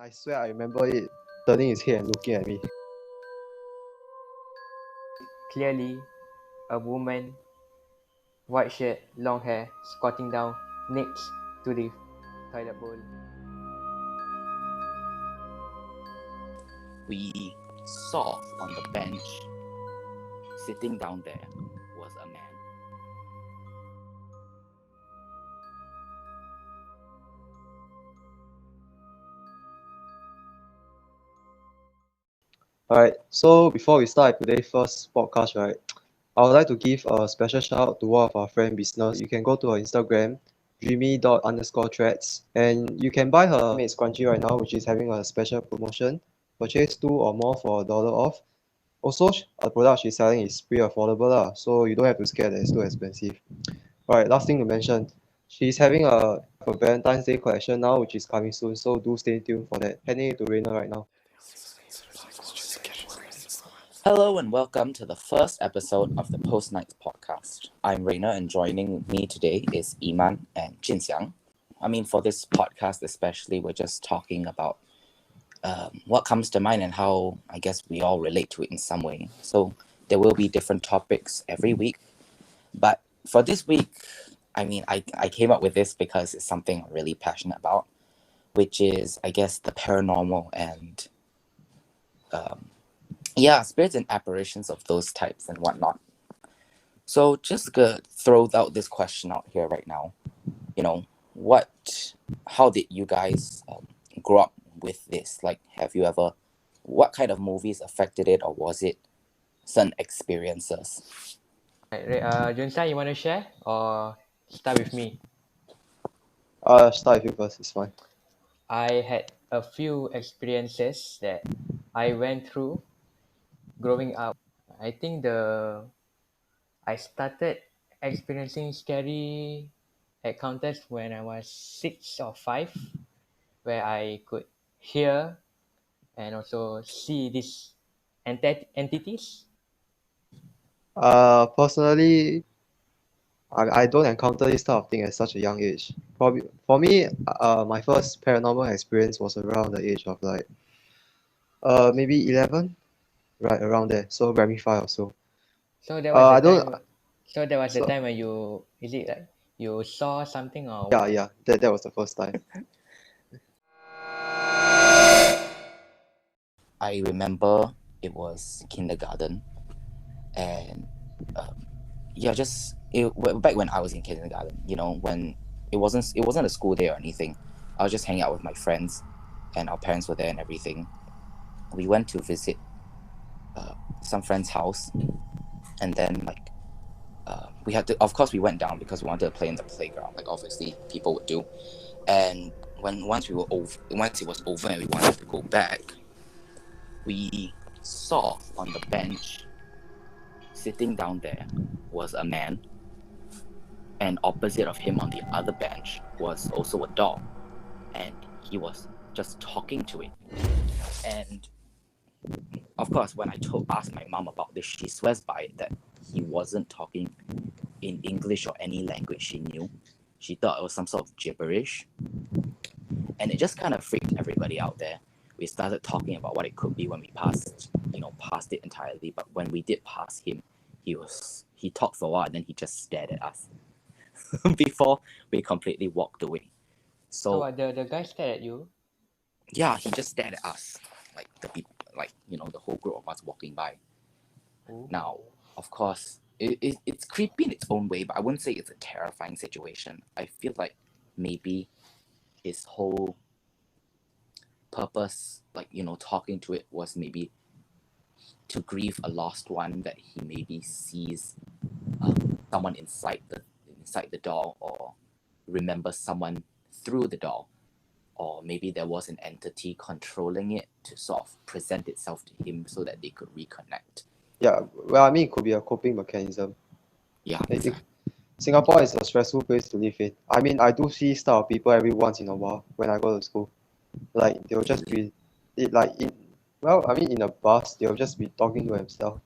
I swear I remember it turning his head and looking at me. Clearly, a woman, white shirt, long hair, squatting down next to the toilet bowl. We saw on the bench, sitting down there, was a man. Alright, so before we start today's first podcast, right, I would like to give a special shout out to one of our friend business. You can go to her Instagram, dreamy_threads, and you can buy her made scrunchie right now, which is having a special promotion. Purchase 2 or more for $1 off. Also, the product she's selling is pretty affordable, so you don't have to scare that it's too expensive. Alright, last thing to mention, she's having a Valentine's Day collection now, which is coming soon, so do stay tuned for that. Handing it to Rainer right now. Hello and welcome to the first episode of the PostNite podcast. I'm Rainer and joining me today is Iman and Jinxiang. I mean, for this podcast especially, we're just talking about what comes to mind and how I guess we all relate to it in some way. So there will be different topics every week. But for this week, I mean, I came up with this because it's something I'm really passionate about, which is, I guess, the paranormal and spirits and apparitions of those types and whatnot. So just gonna throw out this question out here right now. You know, how did you guys grow up with this? Like, what kind of movies affected it, or was it certain experiences? Junsa, you want to share or start with me? Start with you first, it's fine. I had a few experiences that I went through growing up. I think I started experiencing scary encounters when I was 6 or 5, where I could hear and also see these entities. Personally, I don't encounter this type of thing at such a young age. Probably for me, my first paranormal experience was around the age of like maybe 11, right around there. So primary 5 or so. So there was I a don't. time. So there was a So time when is it like you saw something or yeah, what? yeah, that was the first time. I remember it was kindergarten, and back when I was in kindergarten, you know, when it wasn't a school day or anything. I was just hanging out with my friends, and our parents were there and everything. We went to visit some friend's house, and then we had to. Of course, we went down because we wanted to play in the playground, like obviously people would do. And once it was over and we wanted to go back, we saw on the bench, sitting down there, was a man, and opposite of him on the other bench was also a dog, and he was just talking to it. And of course, when I asked my mom about this, she swears by it that he wasn't talking in English or any language she knew. She thought it was some sort of gibberish, and it just kind of freaked everybody out there. We started talking about what it could be when we passed it entirely. But when we did pass him, he talked for a while and then he just stared at us before we completely walked away. So the guy stared at you? Yeah, he just stared at us, like the people, the whole group of us walking by. Ooh. Now, of course, it's creepy in its own way, but I wouldn't say it's a terrifying situation. I feel like maybe his whole purpose, talking to it, was maybe to grieve a lost one, that he maybe sees someone inside the doll, or remembers someone through the doll, or maybe there was an entity controlling it to sort of present itself to him so that they could reconnect. Yeah, well, I mean, it could be a coping mechanism. Yeah, exactly. Singapore is a stressful place to live in. I mean, I do see style of people every once in a while when I go to school. Like they'll just be, in a bus, they'll just be talking to themselves,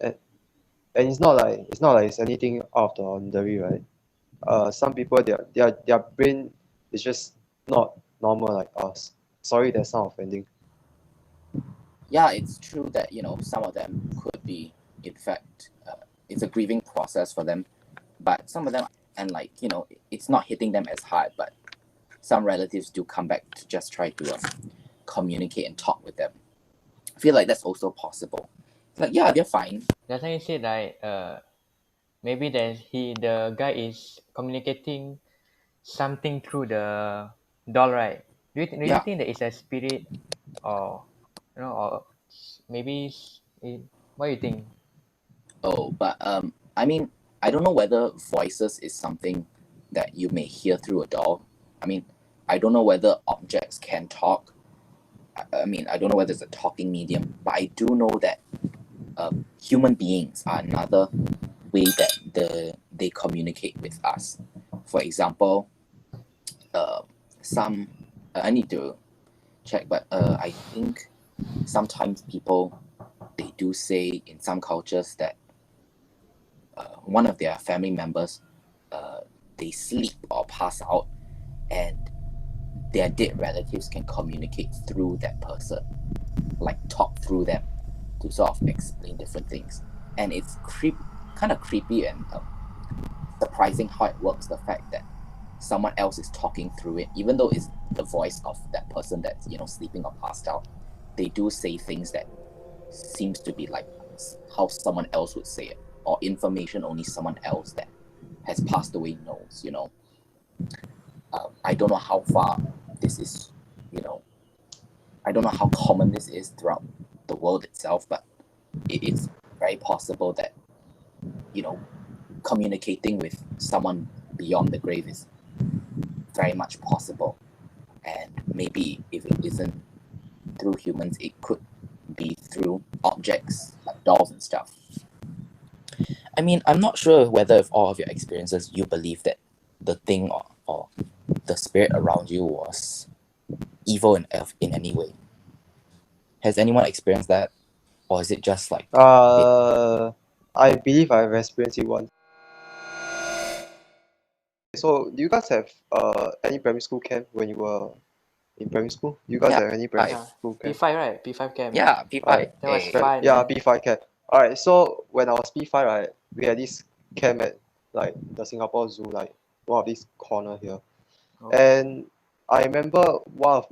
and it's not like it's anything out of the ordinary, right? Some people their brain is just not normal like us. Sorry, that sound offending. Yeah, it's true that some of them could be, in fact, it's a grieving process for them, but some of them, and it's not hitting them as hard, but some relatives do come back to just try to communicate and talk with them. I feel like that's also possible. Like, yeah, they're fine. That's why you said maybe the guy is communicating something through the doll, right? Do you Yeah. think that it's a spirit, or or maybe what do you think? Oh, but I mean, I don't know whether voices is something that you may hear through a doll. I mean, I don't know whether objects can talk. I mean, I don't know whether it's a talking medium, but I do know that human beings are another way that they communicate with us. For example, some I need to check, but I think sometimes people, they do say in some cultures that one of their family members, they sleep or pass out, and their dead relatives can communicate through that person, like talk through them to sort of explain different things. And it's kind of creepy and surprising how it works. The fact that someone else is talking through it, even though it's the voice of that person that's sleeping or passed out, they do say things that seems to be like how someone else would say it, or information only someone else that has passed away knows. I don't know how far this is, I don't know how common this is throughout the world itself, but it's very possible that communicating with someone beyond the grave is very much possible. And maybe if it isn't through humans, it could be through objects like dolls and stuff. I mean, I'm not sure whether if all of your experiences you believe that the thing or the spirit around you was evil in any way. Has anyone experienced that? Or is it just like I believe I've experienced it once. So, do you guys have any primary school camp when you were in primary school? You guys Yeah, have any primary Yeah, school camp? P5, right? P5 camp. yeah, people Right. That was hey, fun. Yeah, man. P5 camp. Alright, so when I was P5, right, we had this camp at like the Singapore Zoo, like one of these corner here. Oh. And I remember one of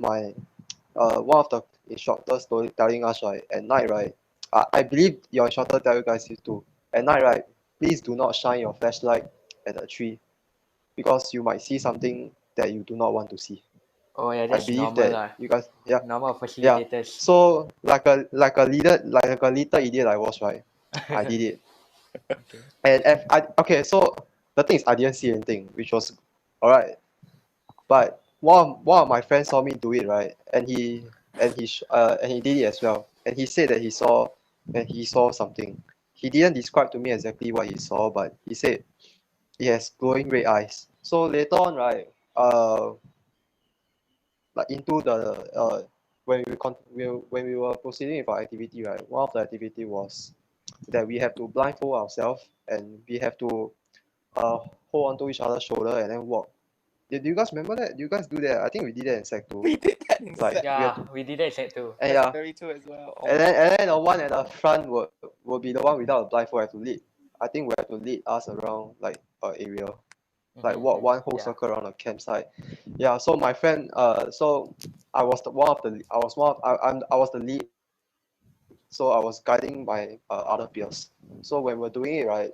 the instructors telling us, right, at night, right, I believe your instructor tell you guys this too. At night, right, please do not shine your flashlight at a tree because you might see something that you do not want to see. Oh yeah, I that's believe normal that you guys, yeah, normal yeah. facilitators. So like a little idiot I was, right, I did it. Okay. And okay, so the thing is I didn't see anything, which was alright. But one of my friends saw me do it, right, and he did it as well. And he said that he saw something. He didn't describe to me exactly what he saw, but he said he has glowing red eyes. So later on, right, like into the when we were proceeding with our activity, right, one of the activity was that we have to blindfold ourselves and we have to hold onto each other's shoulder and then walk. Do you guys remember that? Do you guys do that? I think we did that in Sec 2. we did that in Like, Sec. we have Yeah, to, we did that in Sec 2. and That's yeah, very true as well. Oh. and then the one at the front will be the one without a blindfold have to lead. I think we have to lead us around like area, like walk one whole Yeah. circle around the campsite. Yeah. So my friend, so I was the one of the I was one of, I was the lead. So I was guiding my other peers. So when we're doing it, right,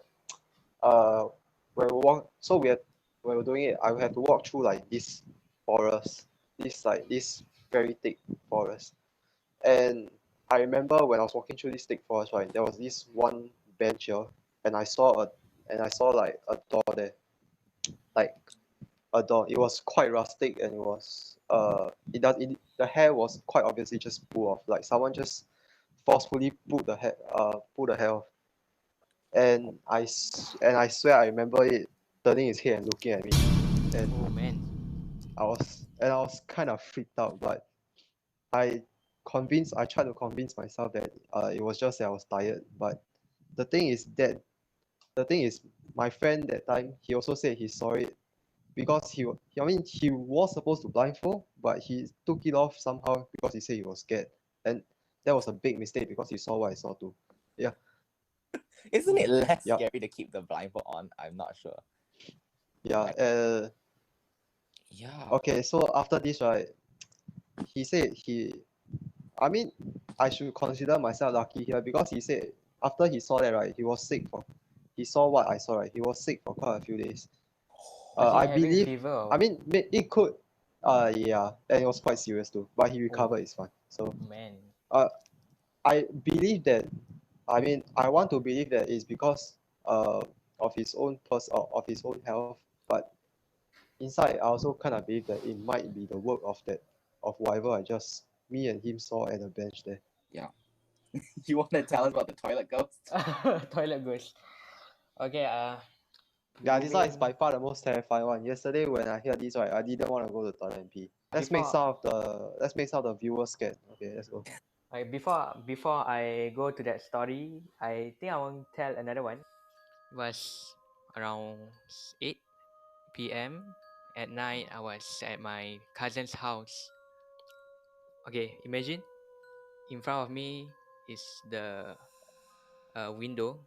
uh, when we walk, so when we're doing it, I will have to walk through like this forest, this very thick forest. And I remember when I was walking through this thick forest, right, there was this one bench here, and I saw like a door there, like a door. It was quite rustic, and the hair was quite obviously just pulled off, like someone just forcefully pull the hair off. And I swear I remember it turning his head and looking at me, and Oh man. I was kind of freaked out, but I tried to convince myself that it was just that I was tired. But the thing is that the thing is my friend that time he also said he saw it, because he was supposed to blindfold, but he took it off somehow because he said he was scared, and that was a big mistake because he saw what I saw too. Yeah. Isn't it less Yup. scary to keep the blindfold on? I'm not sure. Yeah. Yeah. Okay. So after this, right, he said I mean, I should consider myself lucky here because he said after he saw that, right, he saw what I saw, right, he was sick for quite a few days. Was he I having believe, fever or I what? mean, it could, yeah, and it was quite serious too, but he recovered, it's fine. So, Man. I believe that, I mean, I want to believe that it's because of his own of his own health, but inside, I also kind of believe that it might be the work of whatever me and him saw at the bench there. Yeah. You want to tell us about the toilet ghost? Toilet ghost. Okay, Yeah, this one is by moving far the most terrifying one. Yesterday when I heard this, right, I didn't want to go to the toilet and pee. Let's make some of the viewers scared. Okay, let's go. before I go to that story, I think I want to tell another one. It was around 8 p.m. at night. I was at my cousin's house. Okay, imagine in front of me is the window.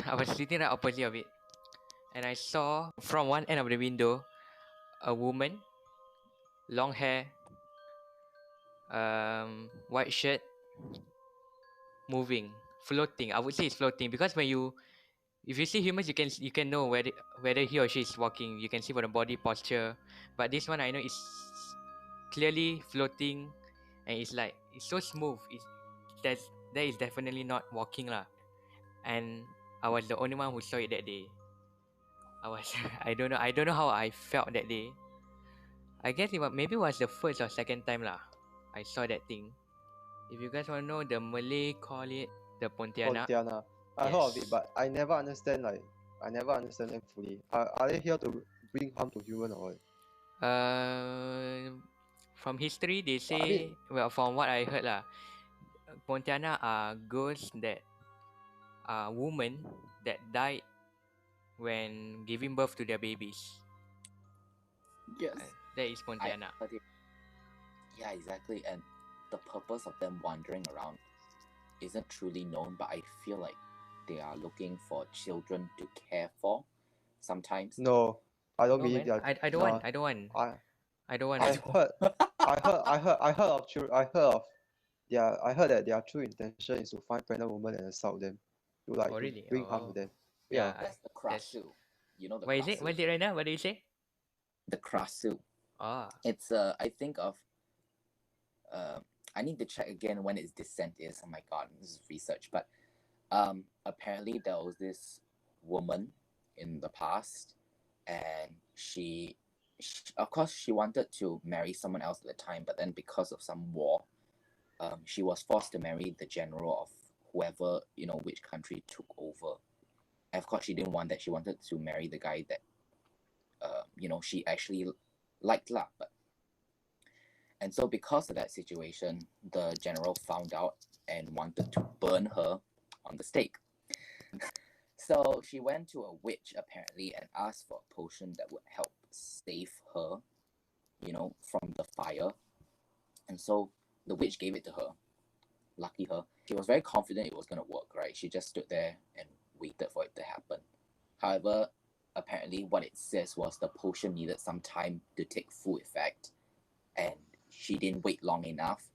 I was sitting right opposite of it, and I saw from one end of the window a woman, long hair, white shirt, moving, floating. I would say it's floating because if you see humans, you can know whether he or she is walking. You can see from the body posture. But this one I know is clearly floating, and it's so smooth. That is definitely not walking lah. And I was the only one who saw it that day. I don't know how I felt that day. I guess maybe it was the first or second time lah I saw that thing. If you guys want to know, the Malay call it the Pontiac. Pontiana. I heard of it, but I never understand them fully. Are they here to bring harm to human or what? From history, they I say, mean, well, from what I heard lah, Pontiana are ghosts that are women that died when giving birth to their babies. Yes. That is Pontiana. Yeah, exactly. And the purpose of them wandering around isn't truly known, but I feel like they are looking for children to care for sometimes. no, I don't No believe man, that. I don't want. I don't want. I don't want. I heard that their true intention is to find pregnant women and assault them, Oh to really? bring harm to Oh them. yeah. Yeah. That's the krasu. You know the What is it? krasu? What is it right now? What do you say? The krasu. Ah. It's I think of I need to check again when its descent is. Oh my god, this is research. But apparently there was this woman in the past, and she of course she wanted to marry someone else at the time, but then because of some war, she was forced to marry the general of whoever, which country took over. And of course she didn't want that. She wanted to marry the guy that she actually liked lah. And so because of that situation, the general found out and wanted to burn her on the stake. So she went to a witch apparently and asked for a potion that would help save her, from the fire. And so the witch gave it to her. Lucky her. She was very confident it was going to work, right? She just stood there and waited for it to happen. However, apparently what it says was the potion needed some time to take full effect, and she didn't wait long enough.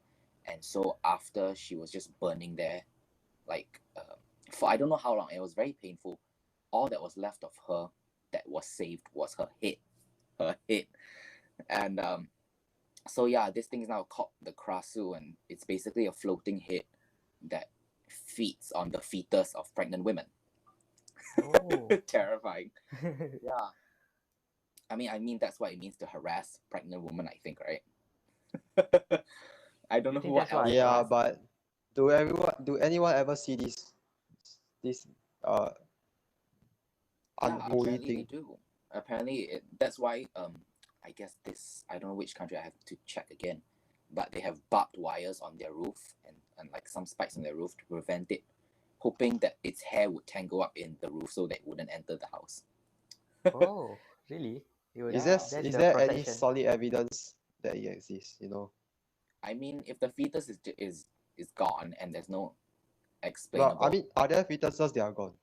And so after she was just burning there, for I don't know how long, it was very painful. All that was left of her that was saved was her head. And so yeah, this thing is now called the krasu, and it's basically a floating head that feeds on the fetus of pregnant women. Oh. Terrifying. Yeah. I mean that's what it means to harass pregnant women, I think, right? I don't know think what that's what else. Yeah, but do anyone ever see this unholy apparently they thing? do. Apparently that's why I guess I don't know which country, I have to check again, but they have barbed wires on their roof and like some spikes on their roof to prevent it, hoping that its hair would tangle up in the roof so that it wouldn't enter the house. Oh, really? You Is Yeah. there that's is the there any protection. solid evidence that it exists? I mean, if the fetus is gone and there's no But explainable, I mean, are there fetuses that are gone?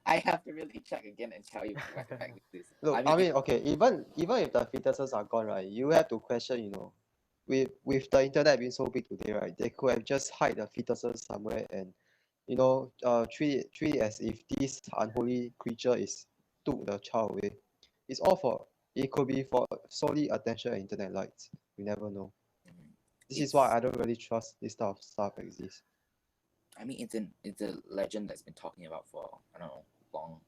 I have to really check again and tell you what the fact is. Look, I mean, okay, even if the fetuses are gone, right, you have to question, with the internet being so big today, right, they could have just hide the fetuses somewhere and, treat it as if this unholy creature took the child away. It could be for solely attention and internet likes. You never know. This is why it's I don't really trust this type of stuff exists. I mean, it's a legend that's been talking about for I don't know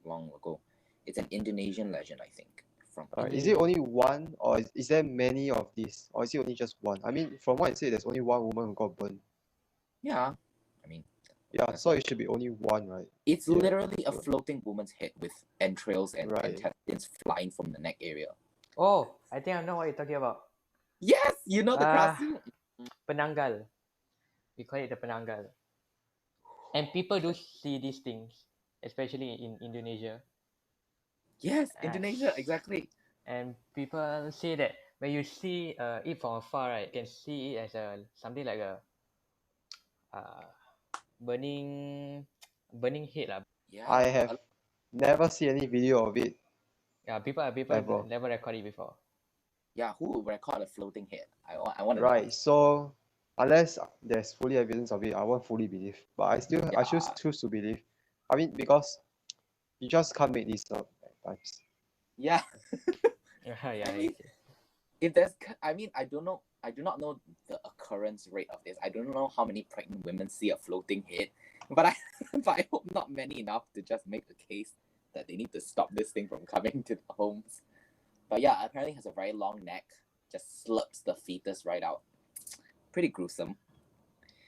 long ago. It's an Indonesian legend, I think, from Is it Indonesia. only one, or is there many of these, or is it only just one? I mean, from what you say, there's only one woman who got burned. Yeah, I mean, Yeah, that's so what it should be only one, right? it's Yeah, literally a sure. floating woman's head with entrails and Right. intestines flying from the neck area. Oh, I think I know what you're talking about. Yes, you know the Uh, crossing. penanggal. We call it the penanggal. And people do see these things, especially in Indonesia. Yes, Uh, Indonesia, exactly. and people say that when you see it from afar, right, you can see it as something like a uh, burning burning head lah. I Yeah, have never seen any video of it Yeah, people ever. never record it before. yeah. Who would record a floating head? I want to know. Right, so unless there's fully evidence of it, I won't fully believe. But I Yeah, choose to believe. I mean, because you just can't make this up at times. yeah. Yeah, I mean, okay. if there's, I mean, I don't know. I do not know the occurrence rate of this. I don't know how many pregnant women see a floating head, but I, but I hope not many enough to just make a case that they need to stop this thing from coming to the homes. But yeah, apparently has a very long neck, just slurps the fetus right out. Pretty gruesome.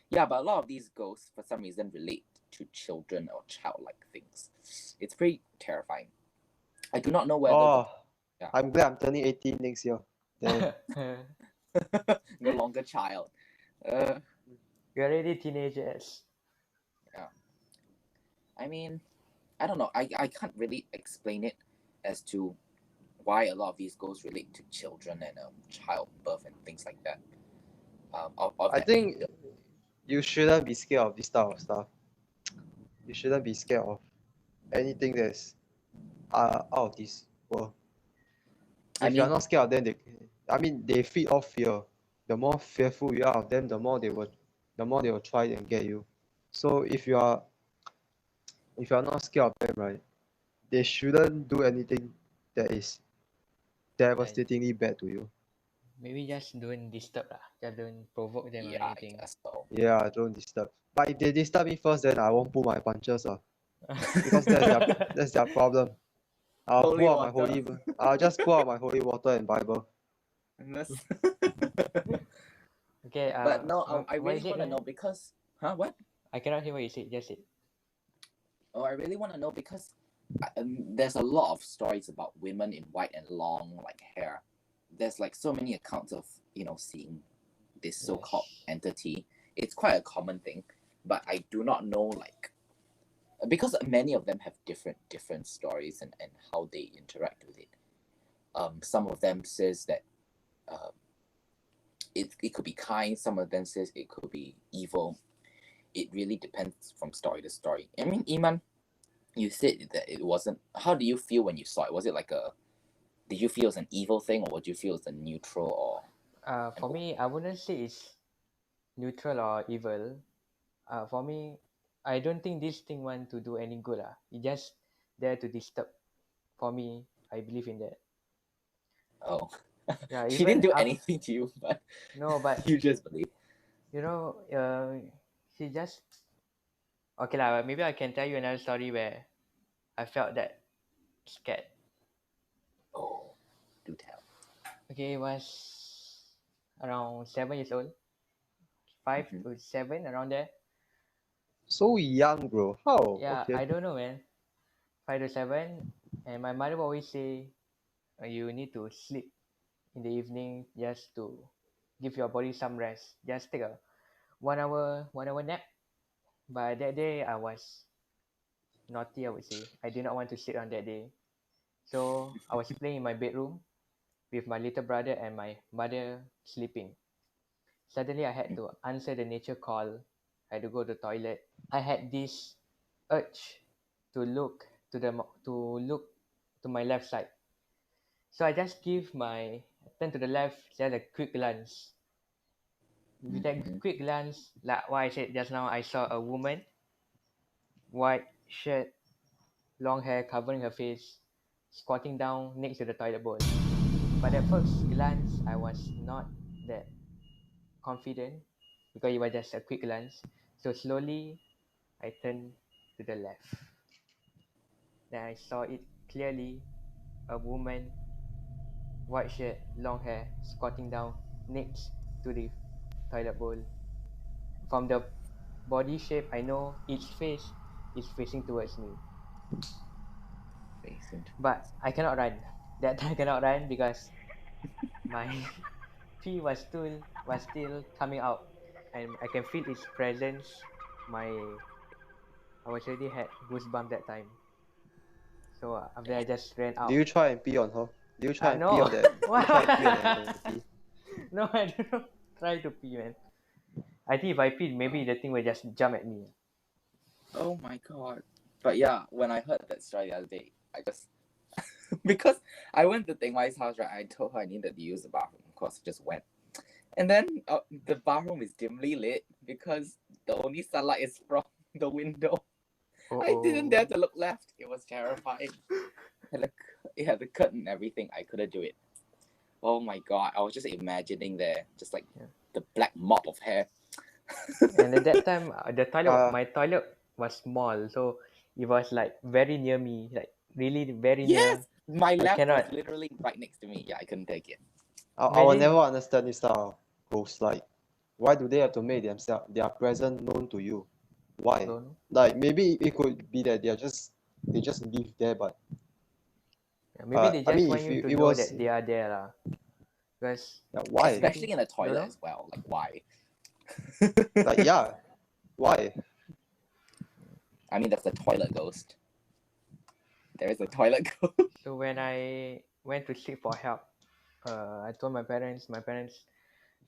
Yeah, but a lot of these ghosts, for some reason, relate to children or childlike things. It's pretty terrifying. I do not know whether the Oh, yeah. I'm glad I'm turning 18 next year. Then no longer child. Uh, We're already teenagers. yeah. I mean, I don't know. I can't really explain it as to why a lot of these ghosts relate to children and childbirth and things like that. Of I that think nature. you shouldn't be scared of this type of stuff. You shouldn't be scared of anything that's out of this world. I If you're mean, not scared of them, they feed off fear. The more fearful you are of them, the more they will try and get you. So if you are not scared of them, right, they shouldn't do anything that is devastatingly bad to you. Maybe just don't disturb lah. Just don't provoke them or yeah, I anything. guess so. Yeah, don't disturb. But if they disturb me first, then I won't pull my punches, because that's their problem. Holy water. I'll just pull out my holy water and Bible. Unless- Okay, but no, I what really is it? want to know because, huh? What? I cannot hear what you said. Just say. Oh, I really want to know because there's a lot of stories about women in white and long like hair. There's like so many accounts of seeing this so-called Yes. entity. It's quite a common thing, but I do not know like because many of them have different stories and how they interact with it. Some of them says that it could be kind. Some of them says it could be evil. It really depends from story to story. I mean, Iman, you said that it wasn't. How do you feel when you saw it? Was it like a? Did you feel it's an evil thing, or would you feel it's a neutral or? For me, I wouldn't say it's neutral or evil. For me, I don't think this thing want to do any good. It just there to disturb. For me, I believe in that. Oh, Yeah, she didn't even do anything to you, but no, but you just believe. she just okay lah. Maybe I can tell you another story where I felt that scared. Oh, do tell. Okay, it was around 7 years old, 5 Mhm. to 7 around there. So young, bro. How? Yeah, Okay. I don't know, man. 5 to 7, and my mother will always say, you need to sleep in the evening just to give your body some rest. Just take a 1 hour nap. But that day I was naughty, I would say. I did not want to sleep on that day. So I was playing in my bedroom with my little brother and my mother sleeping. Suddenly, I had to answer the nature call. I had to go to the toilet. I had this urge to look to look to my left side. So I just turn to the left, just a quick glance. With that quick glance, like what I said just now, I saw a woman, white shirt, long hair covering her face, squatting down next to the toilet bowl. But at first glance, I was not that confident because it was just a quick glance. So slowly, I turned to the left. Then I saw it clearly, a woman, white shirt, long hair, squatting down next to the toilet bowl. From the body shape, I know its face is facing towards me. But I cannot run. That time I cannot run because my pee was still coming out, and I can feel its presence. I was already had goosebumps that time. So after I just ran Do out. you try and pee on her? Do you try and pee No. on that? Do you try and pee on the entity? No, I don't try to pee, man. I think if I pee, maybe the thing will just jump at me. Oh my god. But yeah, when I heard that story the other day, I just because I went to Deng Wai's house, right? I told her I needed to use the bathroom. Of course, I just went. And then the bathroom is dimly lit because the only sunlight is from the window. I didn't dare to look left. It was terrifying. It had the curtain and everything. I couldn't do it. Oh my god. I was just imagining there, just like the black mop of hair. And at that time, my toilet was small, so it was like very near me, like really very Yes! near. My I left was cannot. literally right next to me. Yeah, I couldn't take it. I will never understand this style of ghosts. Like, why do they have to make their presence known to you? Why? Don't know. Like, maybe it could be that they just live there, but Maybe they I just mean, want if you to it know was, that they are there, lah. Because why? Especially in a toilet know? as well. Like, why? Like, yeah, why? I mean, that's a toilet ghost. There is a toilet ghost. So when I went to seek for help, I told my parents. My parents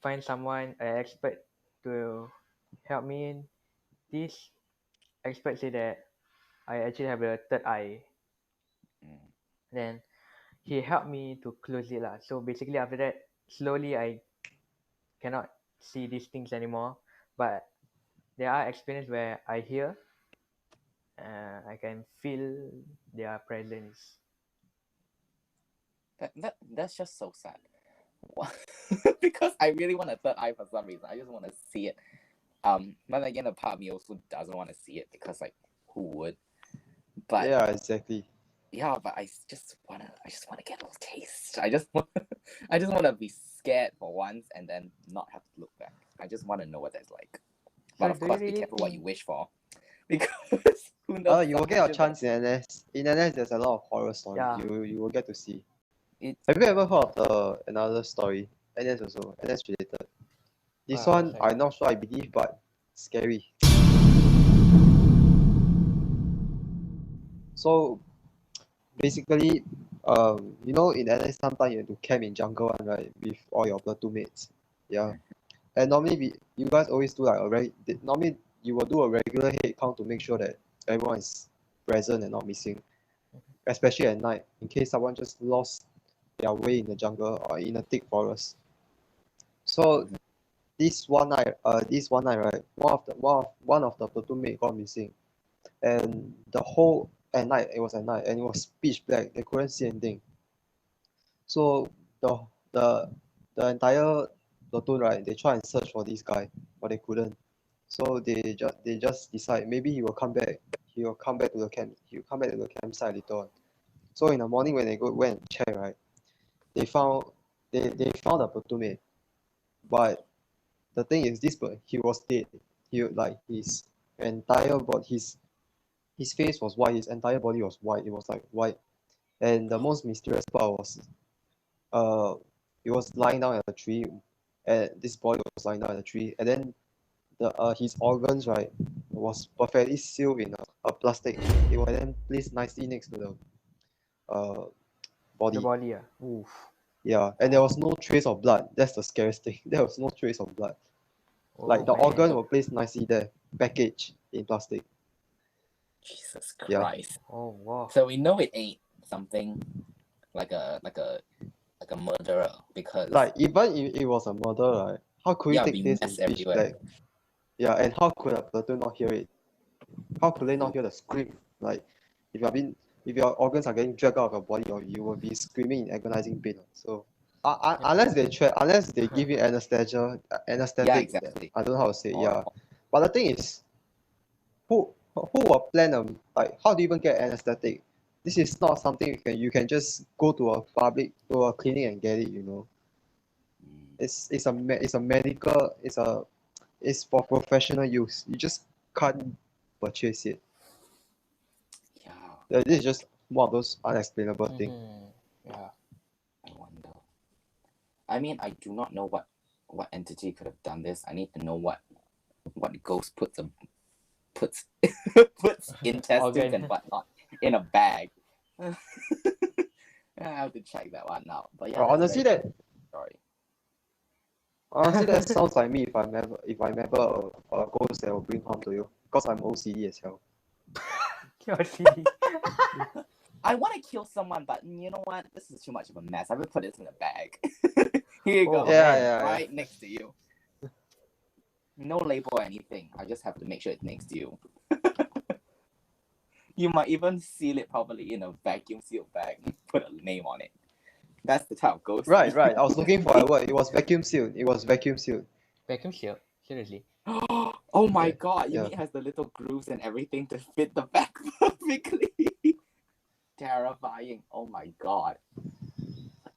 find someone, an expert, to help me in. This expert said that I actually have a third eye. Then he helped me to close it lah. So basically after that, slowly I cannot see these things anymore. But there are experiences where I hear, I can feel their presence. That's just so sad. Because I really want a third eye for some reason. I just want to see it. But again, a part of me also doesn't want to see it because, like, who would? But Yeah, exactly. yeah, but I just wanna get a little taste. I just wanna be scared for once and then not have to look back. I just want to know what that's like. But of course, be careful what you wish for, because who knows? You will get a chance in NS. In NS, there's a lot of horror stories. Yeah. You will get to see. It, Have you ever heard of another story? NS also, NS related. This one, what's that? I'm not sure I believe, but scary. So, basically, you know, in NS, sometimes you have to camp in jungle one, right, with all your platoon mates. Yeah. And normally, you guys always do like normally you will do a regular head count to make sure that everyone is present and not missing, especially at night, in case someone just lost their way in the jungle or in a thick forest. So this one night, right, one of the platoon mate got missing, and the whole at night it was at night and it was pitch black. They couldn't see anything. So the the the entire platoon, right, they try and search for this guy, but they couldn't. So they just decide maybe he will come back. He will come back to the camp. He will come back to the campsite later on. So in the morning when they went and check, right, they found they found a platoon mate, but the thing is he was dead. He like his entire body his face was white. His entire body was white. It was like white, and the most mysterious part was uh he was lying down at a tree, and this body was lying down at a tree, and then his organs, right, was perfectly sealed in a plastic. It was then placed nicely next to the body. The body, oof. Yeah, and there was no trace of blood. That's the scariest thing. There was no trace of blood. Oh, Like the man. organ were placed nicely there, packaged in plastic. Jesus Yeah. Christ. Oh, wow. So we know it ain't something like a murderer, because Like even if it was a murder, right? How could it we take place mess in pitch everywhere. black? Yeah, and how could a platoon not hear it? How could they not hear the scream? Like if your organs are getting dragged out of your body, or you will be screaming in agonizing pain. So unless they give you anesthetic, Yeah, exactly. I don't know how to say it, Or- yeah. But the thing is, who will plan like how do you even get anesthetic? This is not something you can just go to a clinic and get it, you know. Mm, It's a medical, it's for professional use. You just can't purchase it. yeah, This is just one of those unexplainable things. Yeah. I wonder. I mean, I do not know what entity could have done this. I need to know what ghost puts intestines Organ. and whatnot in a bag. I have to check that one out. But yeah, Well, that's a very story. honestly, that sounds like me if I'm ever a ghost that will bring harm to you. Because I'm OCD as hell. Curiosity. I want to kill someone, but you know what? This is too much of a mess. I'm gonna put this in a bag. Here you go. Oh, Yeah, man. yeah, yeah. Right next to you. No label or anything. I just have to make sure it's next to you. You might even seal it properly in a vacuum sealed bag and put a name on it. That's the type of ghost. Right. I was looking for a word. It was vacuum sealed. Vacuum seal? Seriously? Oh my Yeah, god! You yeah. mean it has the little grooves and everything to fit the bag perfectly? Terrifying! Oh my god!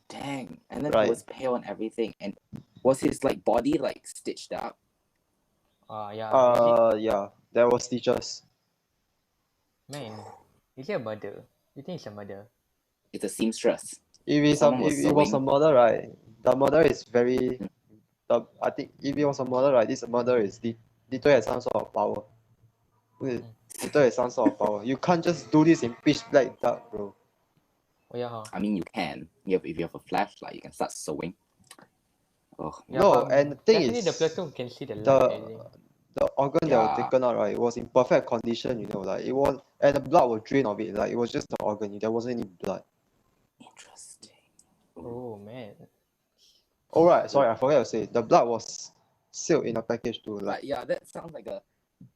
Dang! And then he Right. was pale and everything. And was his like body like stitched up? Yeah. Yeah. There was stitches. Man, is it a murder? You think it's a murder? It's a seamstress. If Someone was it was a sewing. murder, right? The murder is very. I think if it was a murder, right? This murder is literally has some sort of power. Literally has some sort of power. You can't just do this in pitch black dark, bro. Oh, yeah, huh? I mean, you can. If you have a flashlight, you can start sewing. Oh, Yeah, No, but and the thing definitely is, the platoon can see the light, I think. the organ that was Yeah. taken out, right? It was in perfect condition, you know, like it was, and the blood was drained of it. Like it was just the organ. There wasn't any blood. Interesting. Oh, man. Oh right, sorry, I forgot to say the blood was sealed in a package too. But Like yeah, that sounds like a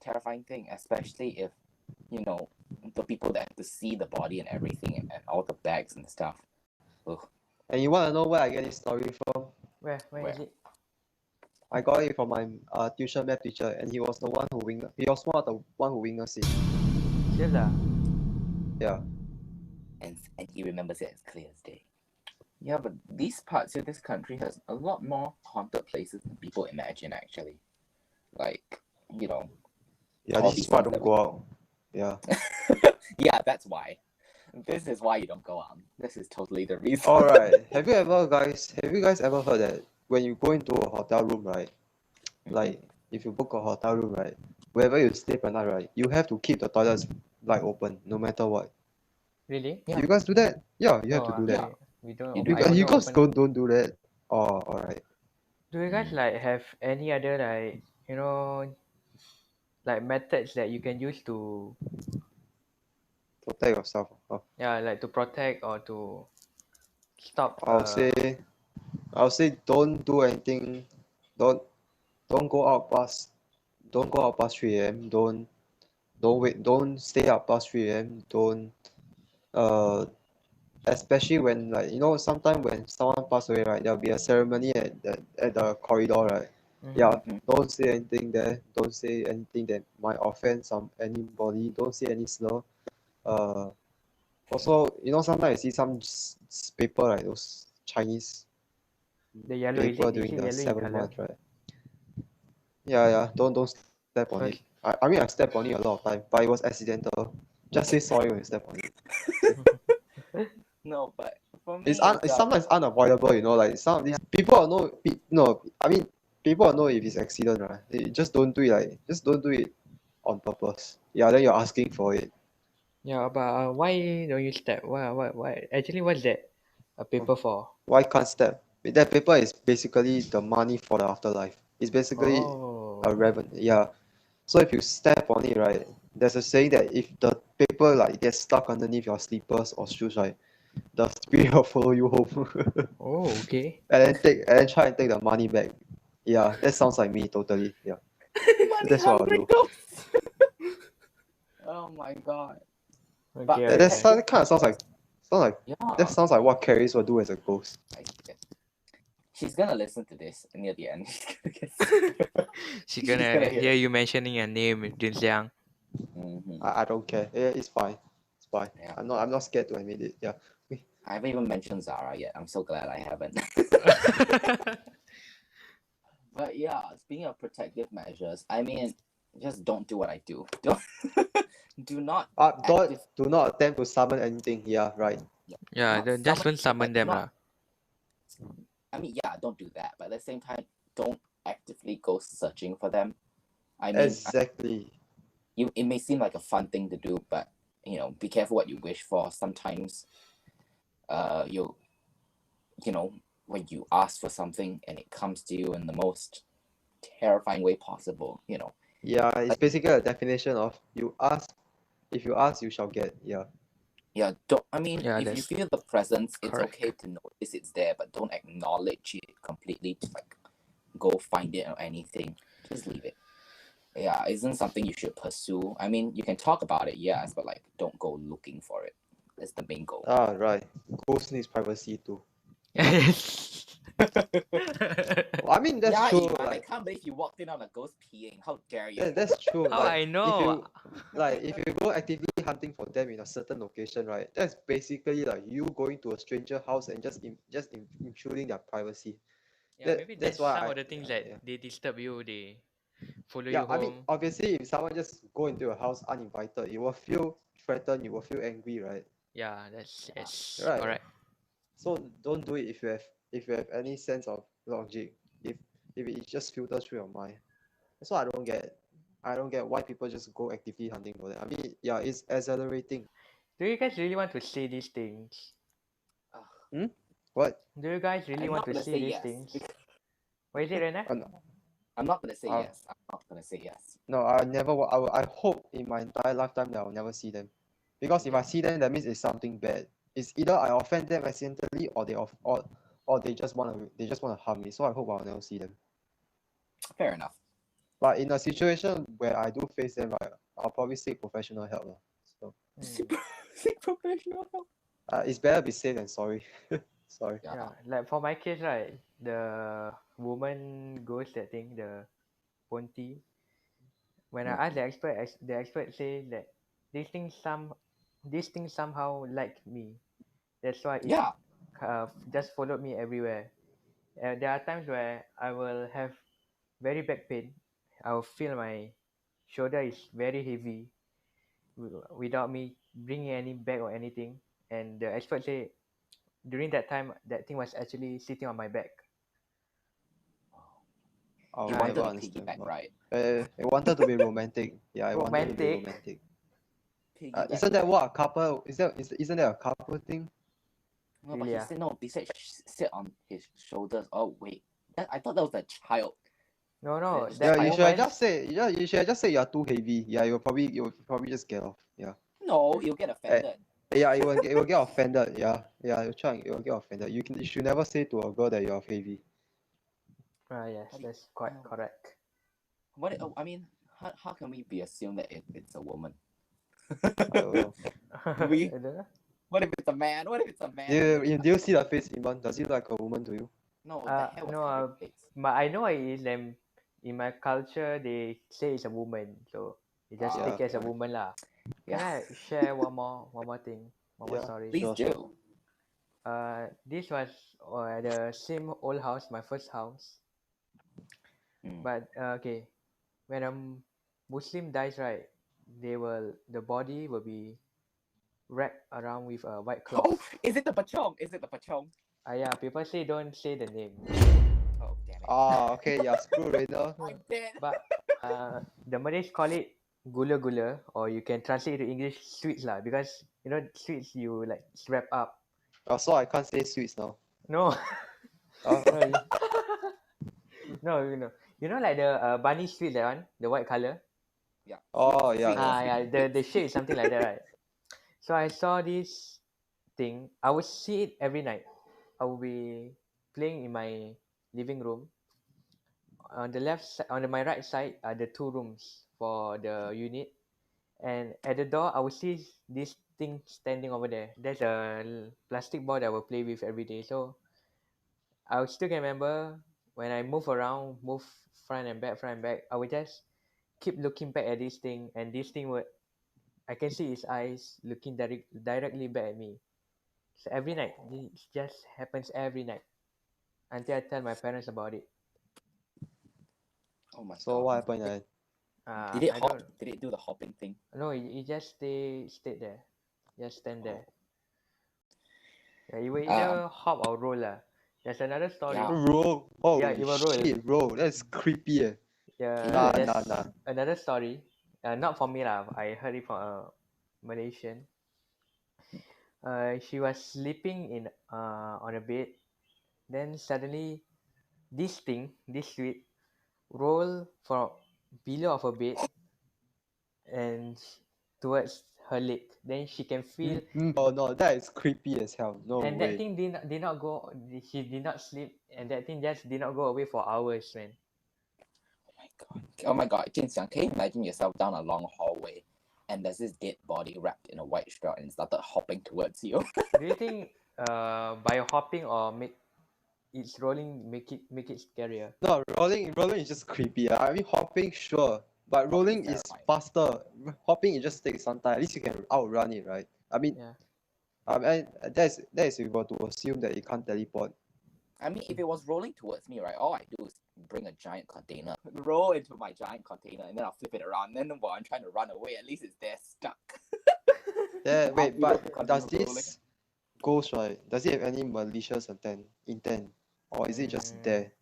terrifying thing, especially if, you know, the people that have to see the body and everything and all the bags and stuff. Ugh. and you wanna know where I get this story from? Where Where? is it? I got it from my tuition math teacher, and he was one of the one who witnessed it. Serious? Yeah. And he remembers it as clear as day. Yeah, but these parts of this country has a lot more haunted places than people imagine, actually. Like, you know. Yeah, all this these is why I things don't that go out. Yeah. Yeah, that's why. This is why you don't go out. This is totally the reason. Alright. Have you guys ever heard that when you go into a hotel room, right? Like if you book a hotel room, right? Wherever you stay per night, right? You have to keep the toilets like open no matter what. Really? Yeah. You guys do that? Yeah, you have to No, do that. we don't. You do I You don't guys open. don't do that. Oh, alright. Do you guys like have any other like like methods that you can use to Protect yourself. Oh, like to protect or to stop? I'll say don't do anything. Don't don't go out past don't go out past 3 a.m. Don't stay up past 3 a.m. Don't uh especially when like sometimes when someone pass away, right, there'll be a ceremony at the corridor, right? Yeah, don't say anything there. Don't say anything that might offend anybody. Don't say any slur. Also, sometimes you see some paper, like those Chinese The yellow is paper it during the yellow in 7th color? month, right? Yeah. Don't step on it. First, I mean I stepped on it a lot of time, but it was accidental. Just say sorry when you step on it. No, but for me, It's sometimes unavoidable, like some of these people will know no, I mean people will know if it's accident, right? They just don't do it on purpose. Yeah, then you're asking for it. yeah, but why don't you step? Why? Actually, what's that? a paper for? Why can't step? That paper is basically the money for the afterlife. It's basically Oh. a revenue. Yeah. So if you step on it, right, there's a saying that if the paper like gets stuck underneath your slippers or shoes, right, the spirit will follow you home. Oh, okay. And then try and take the money back. Yeah, that sounds like me totally. Yeah. Money That's what I'll hungry do. ghosts. Oh my god. But Okay, That okay. kind of sounds like yeah, that sounds like what Carries will do as a ghost. I get. She's gonna listen to this near the end. She's She's gonna gonna hear you mentioning your name, Jun Xiang. Mhm. I don't care. Yeah, it's fine. It's fine. Yeah. I'm not scared to admit it. Yeah. I haven't even mentioned Zara yet. I'm so glad I haven't. But yeah, speaking of protective measures, I mean, just don't do what I do. Don't do not Do not attempt to summon anything. Yeah, right. Yeah, not just don't but summon them not. lah. I mean, yeah, don't do that. But at the same time, don't actively go searching for them. I mean, Exactly. it may seem like a fun thing to do, but be careful what you wish for. Sometimes, you know, when you ask for something and it comes to you in the most terrifying way possible, Yeah, it's basically a definition of if you ask, you shall get. Yeah. Yeah, don't. I mean, Yeah, if you that's feel the presence, it's correct. okay to notice it's there, but don't acknowledge it completely. To like go find it or anything. Just leave it. Yeah, isn't something you should pursue. I mean, you can talk about it, yes, but like, don't go looking for it. That's the main goal. Ah, right. Ghost needs privacy too. Well, I mean, that's yeah, true. Iman, I Like, can't believe you walked in on a ghost peeing. How dare you? that's true. How I know? If you go actively hunting for them in a certain location, right, that's basically like you going to a stranger house and intruding their privacy. Yeah, maybe that's Why some of the things that they disturb you, they follow you Yeah, I mean, home. obviously, if someone just go into your house uninvited, you will feel threatened, you will feel angry, right? Yeah, that's yes, Right. correct. So don't do it if you have any sense of logic. If it just filters through your mind. That's what I don't get. I don't get why people just go actively hunting for that. I mean, yeah, it's exhilarating. Do you guys really want to say these things? What? Do you guys really I'm want not to gonna say say these yes. things? What is it, Rena? I'm not gonna say Uh, yes. I'm not gonna say yes. No, I never. I hope in my entire lifetime that I'll never see them, because if I see them, that means it's something bad. It's either I offend them accidentally, or they just wanna harm me. So I hope I'll never see them. Fair enough. But in a situation where I do face them, right, I'll probably seek professional help lah. So Seek professional help. it's better be safe than sorry. Sorry. Yeah. Yeah, like for my case, right, the woman ghost that thing, the Ponti. When I asked the expert say that these things somehow like me. That's why it Yeah. just followed me everywhere. There are times where I will have very back pain. I will feel my shoulder is very heavy without me bringing any bag or anything. And the expert say during that time that thing was actually sitting on my back. I'll You never wanted to understand. piggyback, But, right? I wanted to be romantic. Yeah, I wanted to be Romantic. romantic. Piggyback. Isn't that what a couple? Isn't that a couple thing? No, but Really, he ah? said no. He said sit on his shoulders. Oh wait, I thought that was a child. No, That- that Yeah, you should have woman. just say. Yeah, you should have just say you're too heavy. Yeah, you'll probably just get off. Yeah. No, you'll get offended. Yeah, you will get offended. Yeah, you will get offended. You should never say to a girl that you're heavy. Yes, How do you- that's quite no. correct. I mean, how can we be assumed that it's a woman? I don't know. We- I don't know. What if it's a man? What if it's a man? Do you see the face, Iman? Does he look like a woman to you? No, the hair was No, covering his face. but I know it is them. In my culture, they say it's a woman, so you just Ah, take it as a okay. woman lah. Can Yeah. I share one more thing, one more Yeah. story? Please Sure, do. sure. This was the same old house, my first house. But okay, when a Muslim dies, right, the body will be wrapped around with a white Oh, cloth. is it the pachong? Is it the pachong? Yeah, people say don't say the name, Oh, damn it. Okay, yeah, screw Rainer. I'm dead. but the Malays call it gula gula, or you can translate it to English sweets lah, because you know sweets you like wrap up. Oh, so I can't say sweets now. No, Oh, no, you know like the bunny sweet, that one, the white color. Yeah. Oh, Sweet, yeah, sweet, yeah. Yeah, sweet the treats. shape is something like that, right? So I saw this thing. I would see it every night. I would be playing in my living room. On the on my right side are the two rooms for the unit, and at the door I will see this thing standing over there. There's a plastic ball that I will play with every day. So I still can remember when I move around, move front and back, I would just keep looking back at this thing, and this thing would, I can see his eyes looking directly back at me. So every night, this just happens every night until I tell my parents about it. Oh my So god. what happened then? Did it I hop? don't Did it do the hopping thing? no. It just stayed there, just stand there. Oh. Yeah, it will Um. either hop or roll lah. There's another story. Yeah. Bro, Yeah, holy it will roll. shit, bro. That's creepy. Yeah, Nah, It is. nah, there's nah. another story. Not for me lah. I heard it from a Malaysian. She was sleeping in on a bed. Then suddenly, this thing, this sweet, roll from below of her bed and towards her leg. Then she can feel, Oh no, that is creepy as hell. No and that way. thing did not go. She did not sleep, and that thing just did not go away for hours, man. Oh my god. Oh my god. Jin Xiang, can you imagine yourself down a long hallway and there's this dead body wrapped in a white straw and it started hopping towards you? Do you think by hopping or make it's rolling make it scarier? No, rolling is just creepy. I mean, hopping, sure. But Hopping rolling is is terrifying. faster. Hopping, it just takes some time. At least you can outrun it, right? I mean, Yeah. that is if you were to assume that it can't teleport. I mean, if it was rolling towards me, right, all I do is bring a giant container, roll into my giant container, and then I'll flip it around. And then while I'm trying to run away, at least it's there stuck. Yeah, wait, I'll but continue does rolling. this ghost, right? Does it have any malicious intent? Or is it just there?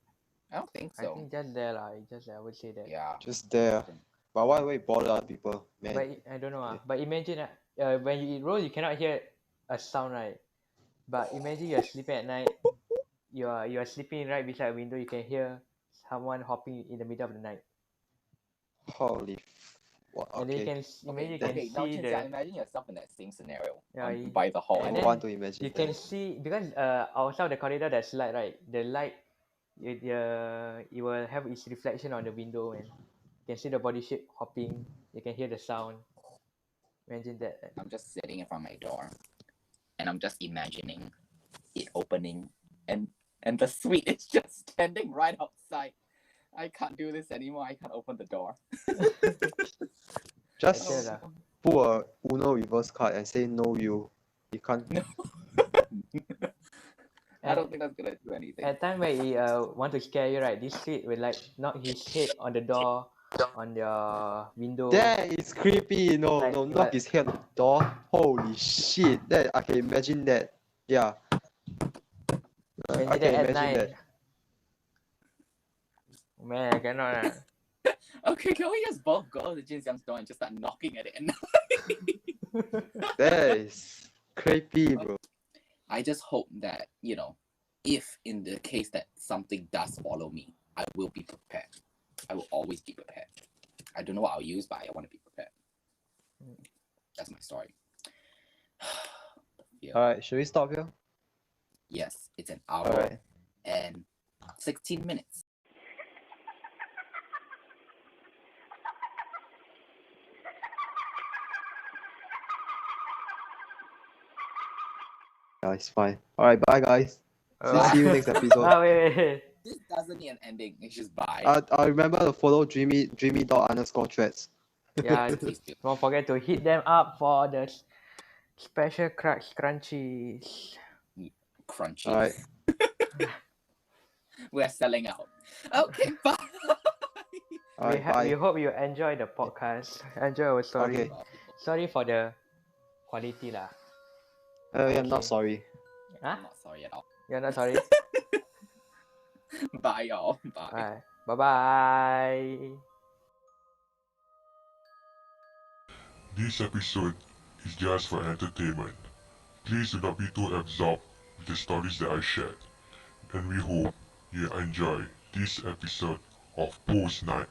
I don't think I so. think just there lah. Just I would say that. Yeah. Just there. But why would it bother other people, man? But I don't know Yeah. But imagine when you roll, you cannot hear a sound, right? But imagine you're sleeping at night. You are sleeping right beside a window. You can hear someone hopping in the middle of the night. Holy. And then you Okay. can imagine you can Okay, now see Jin Xiang, imagine yourself in that same scenario. Yeah, By the hall. I and don't then want to imagine you can that. see, because outside the corridor there's light, right? The light, it will have its reflection on the window, and you can see the body shape hopping. You can hear the sound. Imagine that. I'm just sitting in front of my door, and I'm just imagining it opening, and the suite is just standing right outside. I can't do this anymore. I can't open the door. Just Okay lah. pull a Uno reverse card and say no you. You can't. No. I don't think that's gonna do anything. At time where he want to scare you, right? This kid will like knock his head on the door, on your window. That is creepy. No, Like, no, knock his head on the door. Holy shit. That I can imagine that. Yeah. I Imagine can that at imagine night. that. Man, I cannot. Okay, can we just both go to Jin Xiang's door and just start knocking at it? And That is creepy, bro. I just hope that, if in the case that something does follow me, I will be prepared. I will always be prepared. I don't know what I'll use, but I want to be prepared. That's my story. Alright, should we stop here? Yes, it's an hour Alright. and 16 minutes. Yeah, it's fine. Alright, bye guys. Bye. See you next episode. Wait. This doesn't need an ending. It's just bye. I remember to follow dreamy_threads. Yeah, Please do. don't forget to hit them up for the special scrunchies. Crunchy. Alright. We're selling out. Okay, bye. Alright, bye. We hope you enjoy the podcast. Enjoy our story. Okay. Sorry for the quality lah. I'm not Okay. sorry. Huh? I'm not sorry at all. You're not sorry? Bye, y'all. Bye. Alright. Bye-bye. This episode is just for entertainment. Please do not be too absorbed with the stories that I shared. And we hope you enjoy this episode of Post Night.